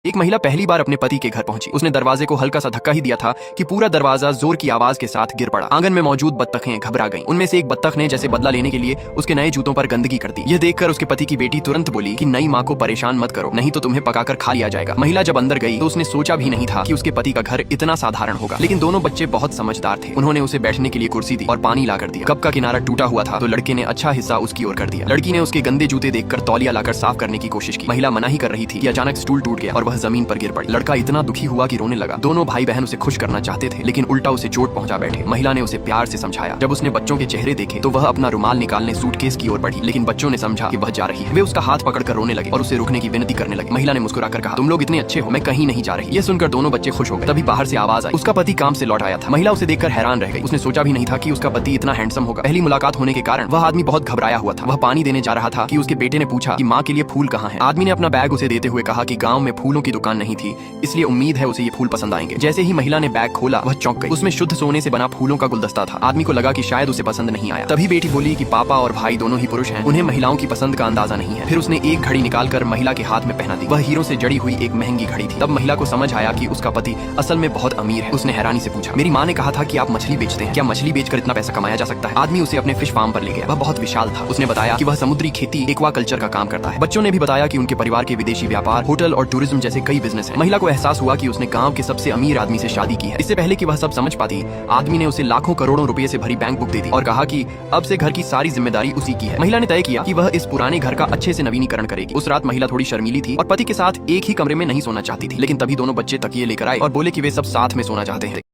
एक महिला पहली बार अपने पति के घर पहुंची। उसने दरवाजे को हल्का सा धक्का ही दिया था कि पूरा दरवाजा जोर की आवाज के साथ गिर पड़ा। आंगन में मौजूद बत्तखें घबरा गईं। उनमें से एक बत्तख ने जैसे बदला लेने के लिए उसके नए जूतों पर गंदगी कर दी। यह देखकर उसके पति की बेटी तुरंत बोली कि नई माँ को परेशान मत करो, नहीं तो तुम्हें पकाकर खा लिया जाएगा। महिला जब अंदर गई तो उसने सोचा भी नहीं था कि उसके पति का घर इतना साधारण होगा। लेकिन दोनों बच्चे बहुत समझदार थे। उन्होंने उसे बैठने के लिए कुर्सी दी और पानी ला कर दिया। कप का किनारा टूटा हुआ था तो लड़के ने अच्छा हिस्सा उसकी ओर कर दिया। लड़की ने उसके गंदे जूते देखकर तौलिया लाकर साफ करने की कोशिश की। महिला मना ही कर रही थी कि अचानक स्टूल टूट गया और वह जमीन पर गिर पड़ी। लड़का इतना दुखी हुआ कि रोने लगा। दोनों भाई बहन उसे खुश करना चाहते थे लेकिन उल्टा उसे चोट पहुंचा बैठे। महिला ने उसे प्यार से समझाया। जब उसने बच्चों के चेहरे देखे तो वह अपना रुमाल निकालने सूटकेस की ओर बढ़ी, लेकिन बच्चों ने समझा कि वह जा रही है। वे उसका हाथ पकड़कर रोने लगे और उसे रुकने की विनती करने लगे। महिला ने मुस्कुराकर कहा, तुम लोग इतने अच्छे हो, मैं कहीं नहीं जा रही। यह सुनकर दोनों बच्चे खुश हो गए। तभी बाहर से आवाज आई, उसका पति काम से लौट आया था। महिला उसे देखकर हैरान रह गई। उसने सोचा भी नहीं था कि उसका पति इतना हैंडसम होगा। पहली मुलाकात होने के कारण वह आदमी बहुत घबराया हुआ था। वह पानी देने जा रहा था कि उसके बेटे ने पूछा कि माँ के लिए फूल कहाँ है। आदमी ने अपना बैग उसे देते हुए कहा कि गाँव में फूलों की दुकान नहीं थी, इसलिए उम्मीद है उसे ये फूल पसंद आएंगे। जैसे ही महिला ने बैग खोला वह चौंक गई। उसमें शुद्ध सोने से बना फूलों का गुलदस्ता था। आदमी को लगा कि शायद उसे पसंद नहीं आया। तभी बेटी बोली कि पापा और भाई दोनों ही पुरुष हैं, उन्हें महिलाओं की पसंद का अंदाजा नहीं है। फिर उसने एक घड़ी निकालकर महिला के हाथ में पहना दी। वह हीरों से जड़ी हुई एक महंगी घड़ी थी। तब महिला को समझ आया कि उसका पति असल में बहुत अमीर है। उसने हैरानी से पूछा, मेरी माँ ने कहा था कि आप मछली बेचते हैं, क्या मछली बेचकर इतना पैसा कमाया जा सकता है? आदमी उसे अपने फिश फार्म पर ले गया। वह बहुत विशाल था। उसने बताया कि वह समुद्री खेती एक्वा कल्चर का काम करता है। बच्चों ने भी बताया कि उनके परिवार के विदेशी व्यापार, होटल और टूरिज्म जैसे कई बिजनेस हैं। महिला को एहसास हुआ कि उसने गांव के सबसे अमीर आदमी से शादी की है। इससे पहले कि वह सब समझ पाती, आदमी ने उसे लाखों करोड़ों रुपए से भरी बैंक बुक दे दी और कहा कि अब से घर की सारी जिम्मेदारी उसी की है। महिला ने तय किया कि वह इस पुराने घर का अच्छे से नवीनीकरण करेगी। उस रात महिला थोड़ी शर्मीली थी और पति के साथ एक ही कमरे में नहीं सोना चाहती थी। लेकिन तभी दोनों बच्चे तकिए लेकर आए और बोले कि वे सब साथ में सोना चाहते हैं।